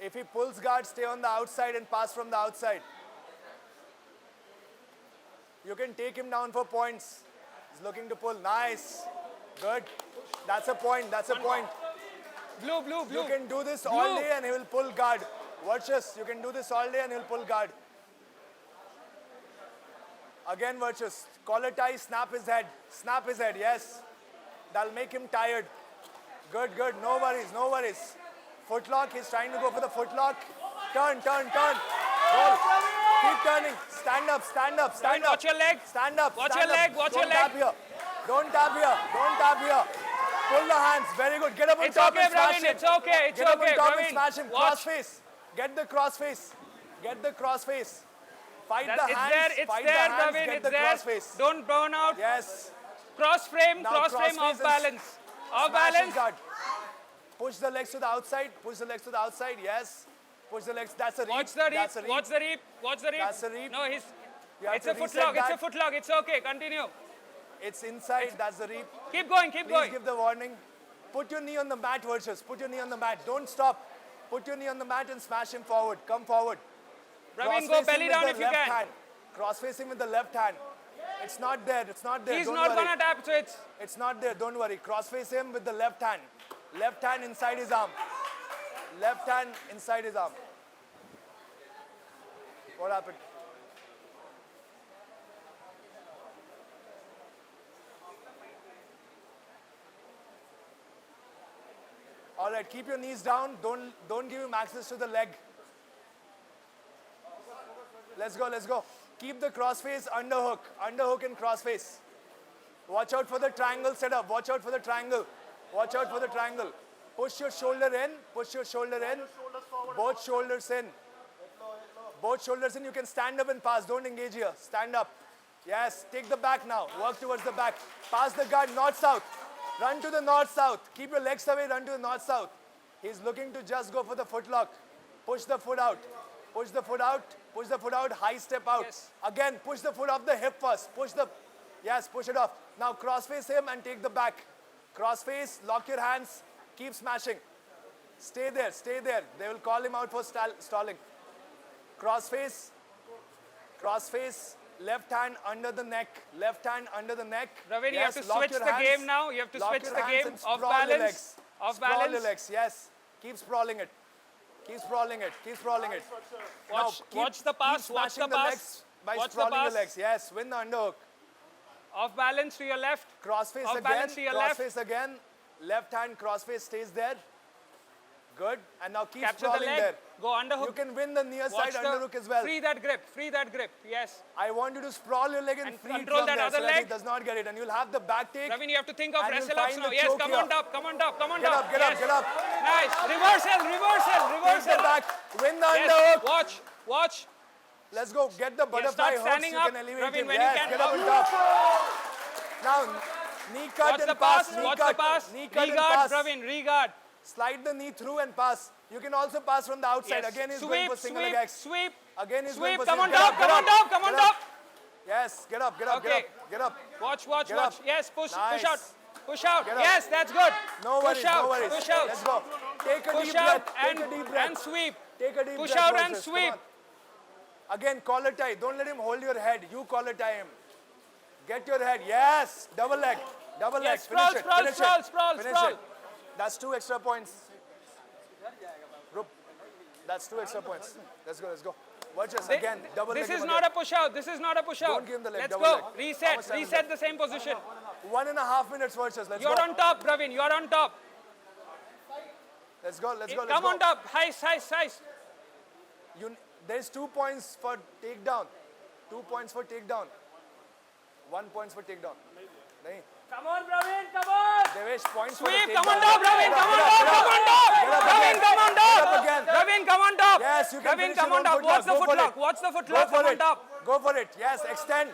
If he pulls guard, stay on the outside and pass from the outside. You can take him down for points. He's looking to pull. Nice. Good. That's a point. That's a point. Blue, blue, blue. You can do this all day and he will pull guard. Watch this. You can do this all day and he'll pull guard. Again, Virtus. Collar tie, snap his head. Snap his head, yes. That'll make him tired. Good, good. No worries, no worries. Footlock. He's trying to go for the footlock. Turn, turn, turn. Roll. Keep turning. Stand up, stand up, stand up. Watch your leg. Stand up. Watch stand your leg, up. watch Don't your leg. tap here. Don't tap here. Don't tap here. Pull the hands. Very good. Get up on It's top okay, and smash Praveen. him. It's okay. It's Get up okay, on top Praveen. and smash him. Watch. Cross face. Get the cross face. Get the cross face. Fight the It's hands. there, it's Fight there, the hands. Praveen. Get It's the there. cross face. Don't burn out. Yes. Cross frame, Now cross frame, cross off face balance. Off Smash balance. his guard. Push the legs to the outside. Push the legs to the outside. Yes. Push the legs. That's a reap. Watch the reap. That's a reap. Watch the reap. Watch the reap. That's a reap. No, he's. You have It's to a reset footlock. It's that. a footlock. It's okay. Continue. It's inside. That's the reap. Keep going. Keep Please going. give the warning. Put your knee on the mat, Virtus. Put your knee on the mat. Don't stop. Put your knee on the mat and smash him forward. Come forward. Praveen, go Cross-face him belly with down the if you left can. hand. Cross-face him with the left hand. It's not there. It's not there. He's Don't not worry. gonna tap, so it's. It's not there. Don't worry. Cross-face him with the left hand. Left hand inside his arm. Left hand inside his arm. What happened? All right, keep your knees down. Don't give him access to the leg. Let's go, let's go. Keep the crossface underhook. Underhook and crossface. Watch out for the triangle setup. Watch out for the triangle. Watch out for the triangle. Push your shoulder in. Push your shoulder in. Both shoulders in. Both shoulders in. You can stand up and pass. Don't engage here. Stand up. Yes, take the back now. Work towards the back. Pass the guard north-south. Run to the north-south. Keep your legs away. Run to the north-south. He's looking to just go for the footlock. Push the foot out. Push the foot out. Push the foot out. High step out. Yes. Again, push the foot off the hip first. Push the... Yes, push it off. Now cross-face him and take the back. Cross-face. Lock your hands. Keep smashing. Stay there. Stay there. They will call him out for stalling. Cross-face. Cross-face. Left hand under the neck. Left hand under the neck. Praveen, you Yes, have to lock switch your the hands. game now. You have to Lock switch your the hands game. and Off sprawl your balance. legs. Off Sprawl your balance. legs. Yes. Keep sprawling it. Keep sprawling it. Keep sprawling it. Now, Watch the pass, Keep watch the smashing the pass. legs by Watch the sprawling pass. the legs. Yes. Win the underhook. Off balance to your left. Crossface Off again. balance to your left. Crossface again. Left hand crossface stays there. Good. And now keep Capture the sprawling leg. there. Go underhook. You can win the near Watch side the- underhook as well. Free that grip. Free that grip. Yes. I want you to sprawl your leg and And free it control from that there other so that he leg. does not get it. And you'll have the back take. Praveen, you have to think of And you'll wrestle ups find now. the Yes, choke come here. on top. Come on top. Come on Get top. up, get yes. up, get up. Nice. Reversal. Reversal. Take Reversal. the back. Win the Yes. underhook. Watch. Watch. Let's go. Get the butterfly start hooks. standing You up. can elevate Praveen, him. when you Yes, can. get up on top. Now, knee cut Watch and the pass. pass. Knee Watch cut. the pass. Knee cut and Regard, pass. Praveen. Regard. Slide the knee through and pass. You can also pass from the outside. Yes. Again, he's Sweep, going for single sweep, leg X. sweep. Again, he's Sweep. going for Come on single. top. Come on top. Come on top. Yes, get up, get up, Okay. get up, get up. Watch, watch, Get watch. up. Yes, push, Nice. push out. Push out. Get up. Yes, that's good. No worries, push out, no worries. push out. Let's go. Take a Push deep out breath. Take a deep breath. and sweep. Take a deep Push breath. out and Versus. Come sweep. on. Again, collar tie. Don't let him hold your head. You collar tie him. Get your head. Yes. Double leg. Double leg. Yes, Finish sprawl, it. sprawl, Finish sprawl, it. sprawl, Finish sprawl. it. That's 2 extra points. Group. That's 2 extra points. Let's go. Let's go. Watch us again. Double leg. This is him not again. a push out. This is not a push out. Don't give him the leg, Let's double go. leg. How much Reset. time is Reset left? the same position. 1.5 minutes versus. Let's You're go. on top, Praveen. You're on top. Let's go. Let's go. Let's Come go. on top. Heist, heist, heist. There's 2 points for takedown. 2 points for takedown. 1 point for takedown. Nahin. Come on, Praveen. Come on. Devesh, points for the Sweep. takedown. Come on top, Praveen. Get Come up, on get top. up, Come on get top. up. Get up Praveen, again. come on Get up top. again. Praveen, come on top. Yes, you can Praveen, finish come it on top. footlock. Watch the Go for footlock. it. Watch the Go footlock. for Come on it. top. Go for it. Yes, extend.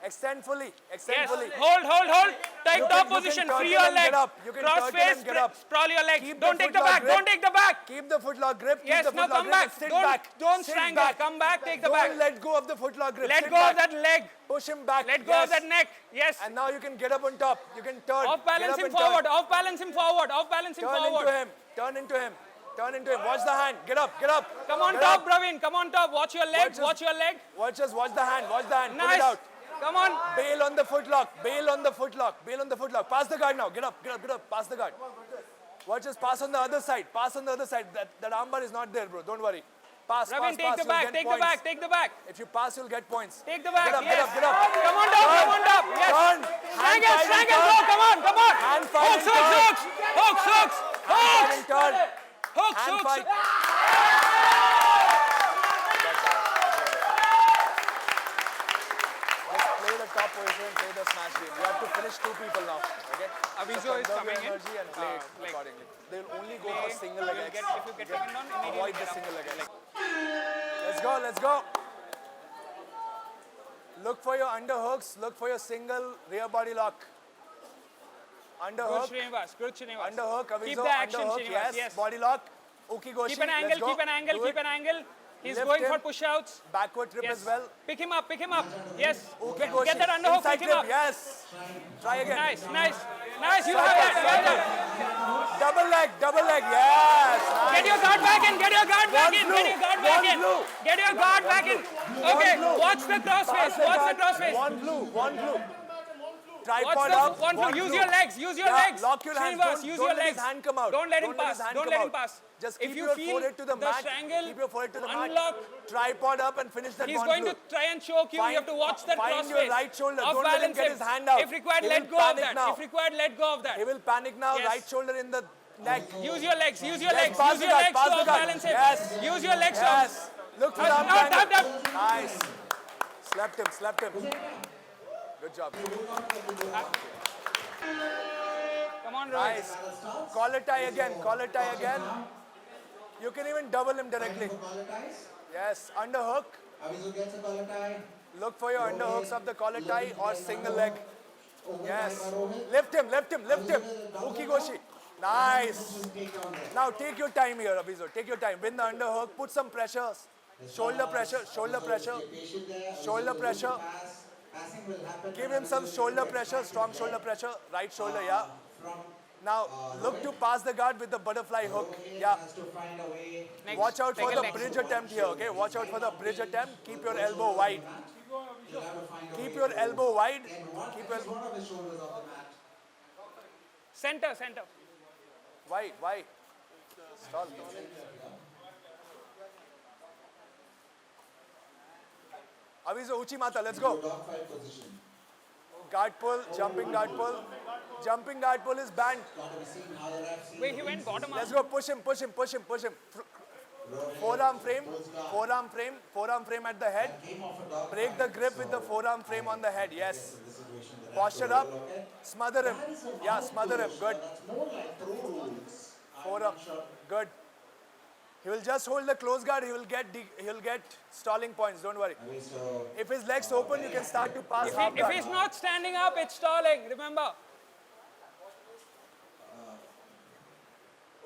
Extend fully. Extend Yes. fully. Hold, hold, hold. Take You top can position. turtle Free your and leg. get up. You can Cross turtle face. and get up. Sprawl your legs. Keep Don't the take the footlock back. grip. Don't take the back. Keep the footlock grip. Keep Yes, the now footlock come grip back. and sit Don't- back. don't Sit strangle. back. Come back, take the Don't back. let go of the footlock grip. Let Sit go of back. that leg. Push him back. Let go Yes. of that neck. Yes. And now you can get up on top. You can turn. Off balance Get up him and turn. forward. Off balance him forward. Off balance him Turn forward. into him. Turn into him. Turn into him. Watch the hand. Get up. Get up. Come on Get top, up. Bravin. Come on top. Watch your leg. Watch Watch his- your leg. Watch the hand. Watch the hand. Put Nice. it out. Come on. Bail on the footlock. Bail on the footlock. Bail on the footlock. Pass the guard now. Get up. Get up. Get up. Pass the guard. Watch us. Pass on the other side. Pass on the other side. That armbar is not there, bro. Don't worry. Pass. Bravin, pass. take pass. the You'll back. get Take the points. back. Take the back. If you pass, you'll get points. Take the back. Get up. Yes. Get up. Get up. Come on top. Turn. Come on top. Yes. Turn. Hand Strangle. fight and Strangle. turn. Go. Come on. Come on. Hand fight Hooks. and Hooks. turn. Hooks. Hooks. Hooks. Hand Hooks. and turn. Hooks. Hand Hooks. fight. Just play the top position, play the smash game. You have to finish 2 people now. Okay? Aviso So is conserve coming your in. energy and play it Like- accordingly. They'll only go for single leg X. If you get taken down, immediately Avoid the get up. single leg X. Let's go, let's go. Look for your underhooks, look for your single rear body lock. Good Underhook, Srinivas. Good Srinivas. underhook, Aviso, Keep the action, underhook, Srinivas. yes. Body lock, Uki Goshi, Keep an angle. let's go. Keep an angle. Do Keep it. an angle. He's Lift going him. for push-outs. Backward trip Yes. as well. Pick him up. Pick him up. Yes. Uki Get, Goshi, get that underhook. inside Pick him trip, up. yes. Try again. Nice. Nice. Nice. You have that. You have that. Double leg, yes. Nice. Get your guard back in. Get your guard back One in. blue, Get your guard back one in. blue. Get your guard back in. Okay. blue. Watch the crossface. Watch the crossface. One blue, one blue. Tripod Watch up, the one blue. Use blue. your legs. Use your Yeah, legs. lock your hands. Srinivas, Don't- use don't your let his legs. hand come out. Don't let him Don't let pass. his hand Don't come let him out. pass. Just If keep you your feel forehead to the mat. strangle, Keep your forehead to the unlock. mat. Tripod up and finish that He's one going blue. to try and choke you. You have to watch that Find crossface. your right shoulder. Off Don't let him balance get him. his hand out. If required, He let will go of panic that. now. If required, let go of that. He will panic now. Yes. Right shoulder in the neck. Use your legs. Use your Yes, legs. pass Use the your guard, legs pass to the off guard. balance him. Yes. Use your legs to Yes. Look for the arm Now, tap, triangle. tap. Nice. Slept him, slept him. Good job. Come on, Rohit. Nice. Collar tie again. Collar tie again. You can even double him directly. Yes. Underhook. Aviso gets a collar tie. Look for your underhooks of the collar tie or single leg. Yes. Lift him, lift him, lift him. Uki Goshi. Nice. Now take your time here, Aviso. Take your time. Win the underhook. Put some pressure. Shoulder pressure, shoulder pressure. Patient there. Shoulder pressure. Pass. Passing will happen. Give him some shoulder pressure, strong shoulder pressure. Right shoulder, yeah. From Now look to pass the guard with the butterfly hook. Yeah. has to find a way. Next. Watch out for the Next. bridge attempt here, okay? Watch out for the bridge attempt. Keep your elbow wide. He'll have to find a Keep way your to elbow wide. get one, Keep at least your one of his shoulders off the mat. Center, center. wide, wide. Stall. Aviso Uchimata, let's go. Dogfight position. Guard pull, jumping guard pull. Jumping guard pull is banned. Got to be seen how the ref sees. Wait, he went bottom up. Let's go. Push him, push him, push him, push him. Forearm frame, forearm frame, forearm frame at the head. Came off a dog. Break the grip with the forearm frame on the head. Yes. The situation that Posture up. Smother him. Yeah, smother him. Good. that's more like throw rules. Forearm. Good. He will just hold the close guard. He'll get stalling points. Don't worry. I mean, so If his legs open, you can start to pass half If guard. he's not standing up, it's stalling. Remember.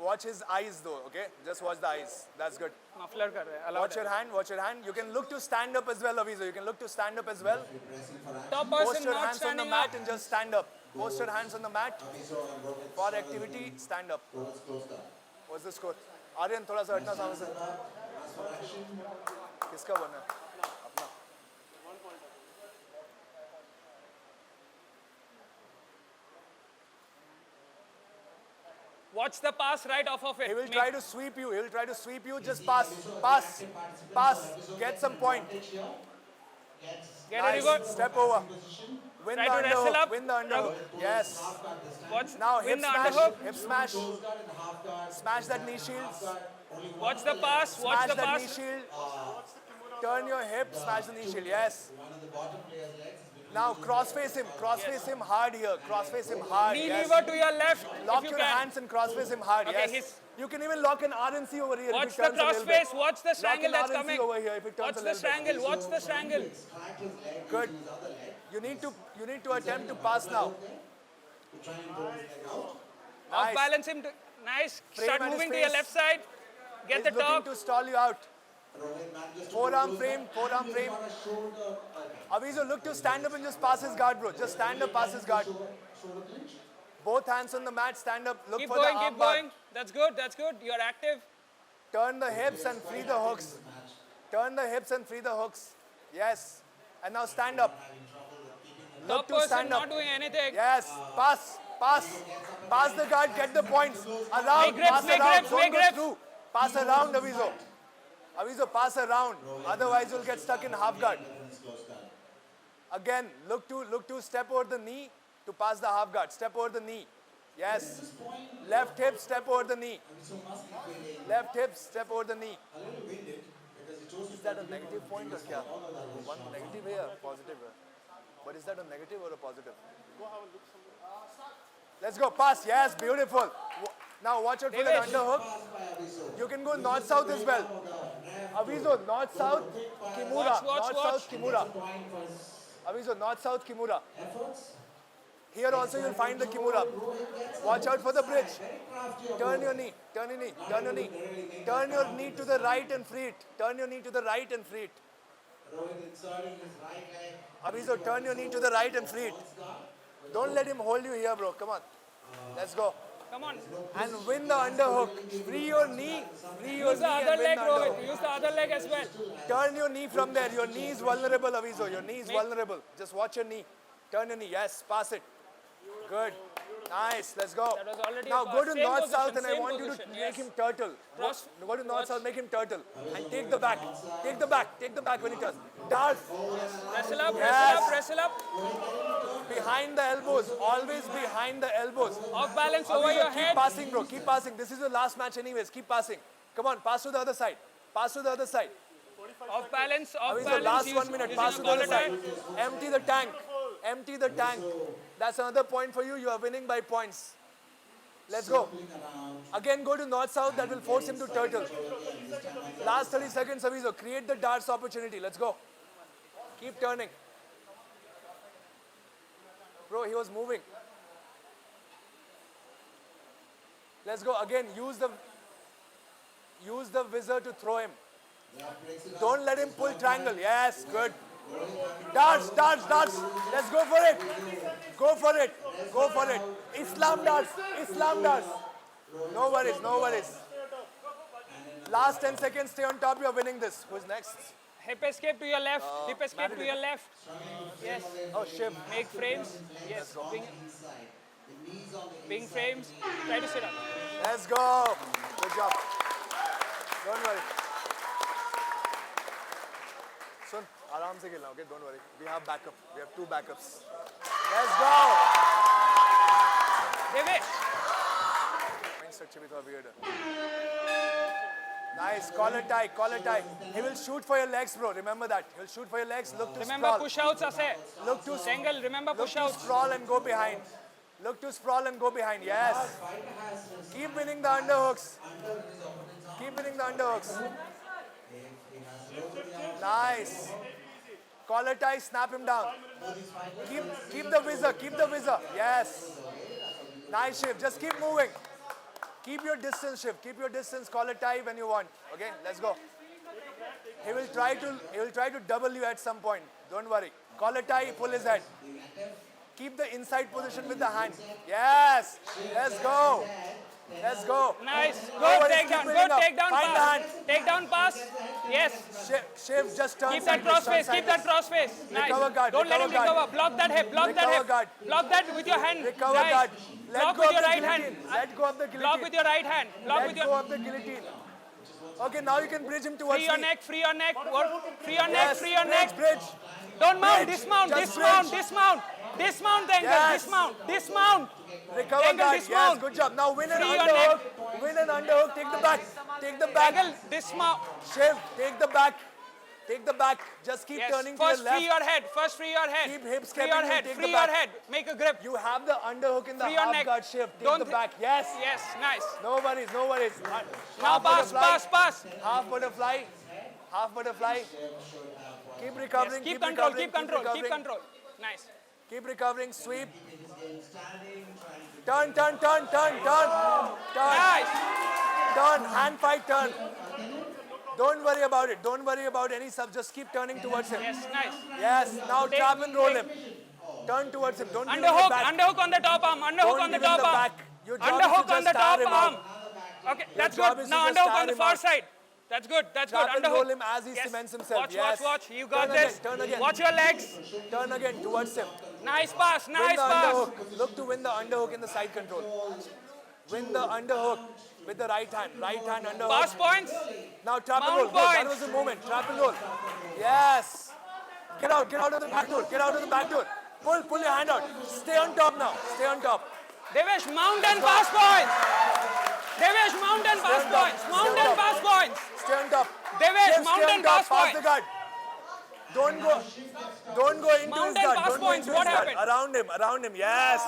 Watch his eyes though. Okay, just watch the eyes. That's good. Muffler kar rahe. Allow Watch your hand. Watch your hand. You can look to stand up as well, Aviso. You can look to stand up as well. pressing for action. Top Post person your not hands on the standing mat up. and just stand up. Post your hands on the mat. Aviso and Rohit For activity, stand up. Rohit's close guard. What's the score? Aryan थोड़ा सा हटना सामने से As for action, किसका बना है? अपना Watch the pass right off of it. he will Make- try to sweep you. He will try to sweep you. Just pass, pass, pass. Get some point. gets Get Nice. very good. Step over. position. Win Try the to wrestle underhook. up. Win the underhook. Yes. Half guard this time. Watch. Now hip win the smash. underhook. Hip smash. Close guard and half guard. Smash that knee shield. Only one Watch the pass. Watch Smash the that knee pass. shield. Turn your hip. Smash the knee shield. Yes. one of the bottom player's legs is between Now crossface him. Crossface him hard here. Crossface him hard. Knee Yes. lever to your left. Lock if you your can. hands and crossface him hard. Okay, Yes. his- You can even lock an RNC over here. Watch if the it turns a little bit. crossface. Watch the strangle an that's RNC coming. over here if it turns Watch a the little bit. strangle. Watch the strangle. cracked his leg, Good. using his other leg You need to attempt to pass now. to try and pull his leg out. Off Nice. balance him. Nice. Frame Start at his moving to your face. left side. Get He's the looking top. to stall you out. Rohit manages to Forearm close frame, guard. forearm He's frame. got a shoulder, Aviso, look to stand up and just pass his guard, bro. Just stand up, pass his guard. shoulder clinch. Both hands on the mat, stand up, look Keep for going. the arm Keep bar. going. That's good. That's good. You're active. Turn the hips and free the hooks. Turn the hips and free the hooks. Yes. And now stand up. Look Top to person stand up. not doing anything. Yes. Pass. Pass. Pass the guard. Get the points. Around. Make grips, Pass make around. grips, Don't make go grips. through. Pass around, Avizo. Avizo, pass around. Otherwise, you'll get stuck in half guard. Again, look to step over the knee to pass the half guard. Step over the knee. Yes. Left hip, step over the knee. Left hip, step over the knee. Is that a negative point or kya? One negative here, positive here. But is that a negative or a positive? Let's go. Pass. Yes, beautiful. Now watch out for the Devesh. underhook. You can go north-south as well. Avizo, north-south, Kimura. Watch. North-south, Kimura. Avizo, north-south, Kimura. Here also you'll find the Kimura. Watch out for the bridge. Turn your knee. Turn your knee. Turn your knee. Turn your knee to the right and free it. Turn your knee to the right and free it. Rohit inserting his right leg. Avizo, turn your knee to the right and free it. Don't let him hold you here, bro. Come on. Let's go. Come on. And win the underhook. Free your knee. Free your Use the knee other and win leg, the Rohit. underhook. Use the other leg as well. Turn your knee from there. Your knee is vulnerable, Avizo. Your knee is vulnerable. Just watch your knee. Turn your knee. Yes, pass it. Good. Nice. Let's go. That was already Now a go pass. to Same north-south position, and I same want you to position, make yes. him turtle. Cross. Go to north-south, make him turtle. And take the back. Take the back. Take the back when he turns. Dart. Wrestle up, Yes. wrestle up. Behind the elbows. Always behind the elbows. Off balance over Avizo, your keep head. passing, bro. Keep passing. This is your last match anyways. Keep passing. Come on, pass to the other side. Pass to the other side. Off balance, off Avizo, balance. last Use- 1 minute. using Pass a to the other collar side. tie. Empty the tank. Empty the tank. That's another point for you. You are winning by points. Let's go. Again, go to north-south. That will force him to turtle. Last 30 seconds, Avizo. Create the darts opportunity. Let's go. Keep turning. Bro, he was moving. Let's go. Again, use the whizzer to throw him. Don't let him pull triangle. Yes, good. Darts, darts, darts. Let's go for it. Go for it. Go for it. Islam darts. Islam darts. No worries, no worries. Last 10 seconds, stay on top. You're winning this. Who's next? Hip escape to your left. Hip escape to your left. Yes. Oh, Shiv. Make frames. Yes. Wing frames. Try to sit up. Let's go. Good job. Don't worry. Sun, आराम से खेलना, okay? Don't worry. We have backup. We have 2 backups. Let's go. Devesh. Mind structure भी थोड़ा weird है. Nice. Collar tie. Collar tie. He will shoot for your legs, bro. Remember that. He'll shoot for your legs. Look to Remember sprawl. push-outs ase. Look to Single. Remember Look to push-outs. sprawl and go behind. Look to sprawl and go behind. Yes. Keep winning the underhooks. Keep winning the underhooks. Nice. Collar tie, snap him down. Keep the whizzer. Keep the whizzer. Yes. Nice shift. Just keep moving. Keep your distance shift. Keep your distance. Collar tie when you want. Okay, let's go. He will try to double you at some point. Don't worry. Collar tie, pull his head. Keep the inside position with the hand. Yes. Let's go. Let's go. Nice. No Good worries, takedown. keep building Good up. takedown Find the pass. hand. Takedown pass. Yes. Shiv, just turn Keep that sideways, cross turn face. Keep that sideways. cross face. Nice. Recover guard, Don't let him recover guard. recover. Block that hip. Block that Recover hip. guard. Block that with your hand. Recover Nice. guard. Let Block go with of your the right guillotine. hand. Let go of the guillotine. Block with your right hand. Block Let with go your. of the guillotine. Okay, now you can bridge him towards Free your me. neck. Free your neck. Free your neck. Yes, Free your neck. bridge. Don't mount. Bridge. Dismount. Just Dismount. bridge. Dismount. Dismount the ankle. Yes. Dismount. Dismount. Recover Angle guard. Yes, dismount. good job. Now win an Free your underhook. Win an underhook. Take the back. Take the back. Angle. Dismount. Shiv, take the back. Take the back. Just keep Yes. turning to First your left. free your head. First free your head. Keep hips Free keeping your you, head. take the Free your back. head. Make a grip. You have the underhook in the Free your half neck. guard shift. Take Don't the hit. back. Yes. Yes. Nice. No worries. No worries. Now Half pass. butterfly. Pass. Pass. Half butterfly. Half butterfly. Keep recovering. Keep control. recovering, Keep control. Keep recovering. control. Nice. Keep recovering. Sweep. Turn, turn, turn, turn, turn. Turn. Nice. Turn. Hand fight turn. Don't worry about it. Don't worry about any sub. Just keep turning towards him. Yes. Nice. Yes. Now Take- trap and roll take- him. Turn towards him. Don't give him Underhook. the back. Underhook on the top arm. Underhook Don't on the give him top the arm. back. Your job is to Underhook on just the tire top him out. arm. Okay, that's job good. is to Now just underhook tire on the him far out. side. That's good. That's Trap good. and Underhook. roll him as he cements himself. Watch, Yes. watch. You got Turn this. again, turn again. Watch your legs. Turn again towards him. Nice pass. Win Nice the pass. underhook. Look to win the underhook in the side control. Win the underhook with the right hand. Right hand underhook. Pass points. Now trap and Mount roll. Good. That points. was the moment. Trap and roll. Yes. Get out of the back door. Get out of the back door. Pull your hand out. Stay on top now. Stay on top. Devesh, mountain pass points. Devesh, mountain pass on top. points. Stay on Mountain top. pass points. Stay on top. Devesh, Shiv, stay mountain on top. pass Pass the points. guard. Don't go into Mountain his guard. pass Don't go points. into What his guard. happened? Around him. Yes.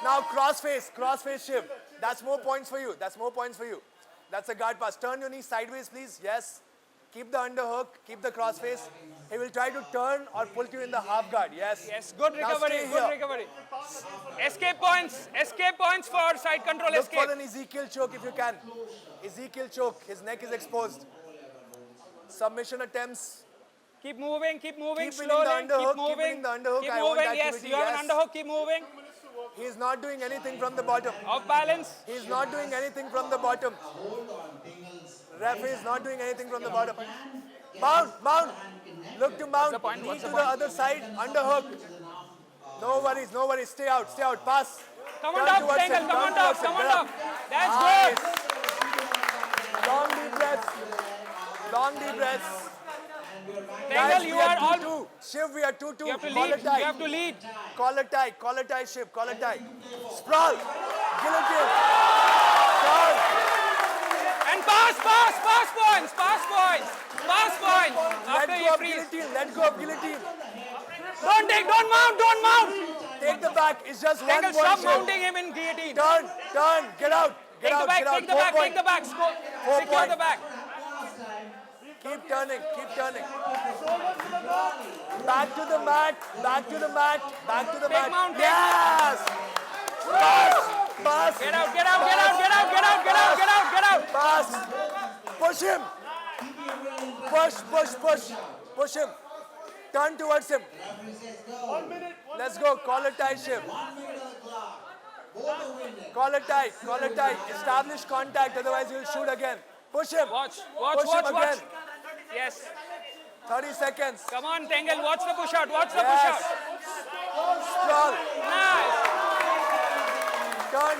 Now cross face Shiv. That's more points for you. That's a guard pass. Turn your knee sideways, please. Yes. Keep the underhook. Keep the cross face. He will try to turn or pull you in the half guard. Yes. Yes, good Now recovery. stay Good here. recovery. Escape points. Escape points for side control. Look Escape. for an Ezekiel choke if you can. Ezekiel choke. His neck is exposed. Submission attempts. Keep moving. Keep winning the Slowly. underhook, Keep keep moving. winning the underhook. Keep I want moving. Yes, activity, you have yes. an underhook. Keep moving. He is not doing anything from the bottom. Off balance. He is not doing anything from the bottom. Referee is not doing anything from the bottom. Mount. Look to mount. the point? Knee What's to the the point? other side. Underhook. No worries. Stay out. Pass. Come on Turn top, towards Tangle. him, Come on turn top. towards him. Come on Get top. up. That's Nice. good. Long deep breaths. Tangle, you are all. 2-2. Shiv, we are 2-2. You have to Call lead. it tight. You have to lead. Call it tight, Shiv. Call it tight. Sprawl. Guillotine. Sprawl. And pass points. After Let you go of freeze. guillotine. Let go of guillotine. Don't mount. Take the back. It's just one Tangle, point. stop Shiv. mounting him in guillotine. Turn. Get out. Take the back, take the 4 back, point. take the back. Secure point. the back. Keep turning. Back to the mat. Big mountain. Yes. Pass. Get out. Pass. Push him. Push him. Turn towards him. 1 minute. Let's go. Call it tight, Shiv. Call it tight. Establish contact, otherwise you'll shoot again. Push him. Watch. Push him again. Yes. 30 seconds. Come on, Tangle. Watch the push out. Yes. Sprawl. Nice. Turn.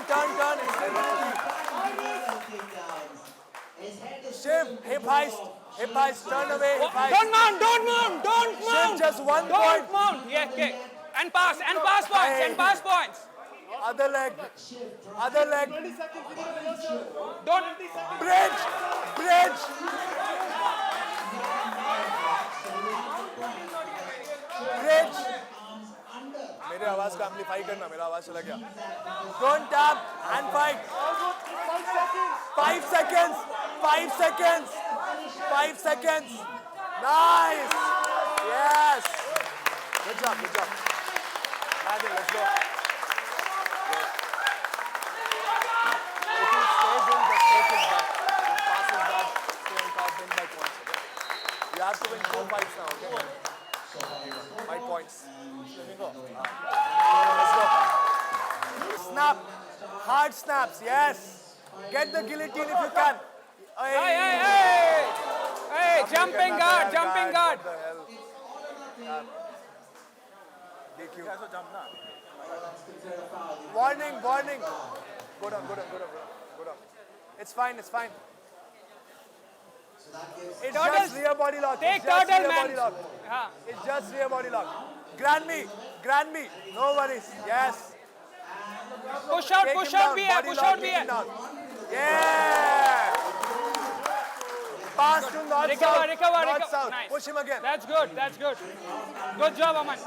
Shiv, hip heist. Turn away, hip heist. Don't mount. Shiv, just 1 Don't point. mount. Yeah, okay. And pass points. Other leg. 20 seconds. We need a reversal. Don't. Bridge. मेरे आवाज का amplify करना, मेरा आवाज चला गया. Don't tap and fight. 5 seconds. 5 seconds. Nice. Yes. Good job. Madden, let's go. If he stays in, just take his back. If passes back, stay on top, win by points. Okay? You have to win 4 fights now, okay? By points. Let's go. Snap. Hard snaps, yes. Get the guillotine if you can. Hey, jumping guard. What the hell? DQ. Warning. Go down. It's fine. It's just rear body lock. Take turtle, man. It's just rear body lock. Grand me. No worries. Yes. Push out Take him down. Body lock, take him down. Yeah. Pass to north Recover. North south. Nice. Push him again. That's good. Good job, Aman.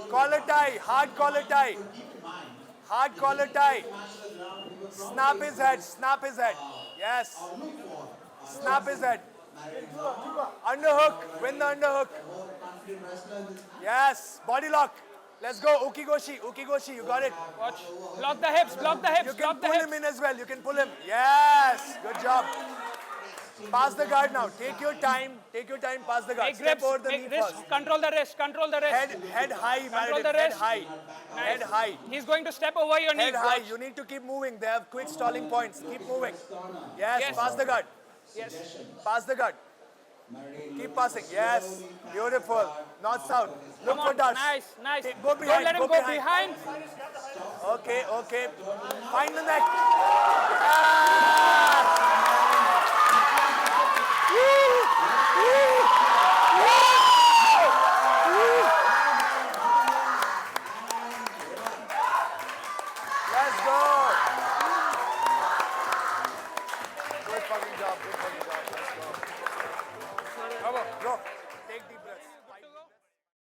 Collar tie. Hard collar tie. Snap his head. Yes. Snap his head. Underhook. Win the underhook. Yes. Body lock. Let's go. Ukigoshi. You got it. Watch. Block the hips. You can pull him in as well. Yes. Good job. Pass the guard now. Take your time. Take your time. Pass the guard. Make Step grips, over the make knee wrist, first. control the wrist, control the wrist. Head high, Control Meredith. the Head wrist. high. Head Nice. high. He's going to step over your knee. Head high. Watch. You need to keep moving. They have quick stalling points. Keep moving. Yes. Yes. Pass the guard. Yes. Pass the guard. Keep passing. Yes. Beautiful. North south. Look Come for on. dash. Nice. Go Don't behind. let him Go go behind. behind. Okay. Okay. Find the neck.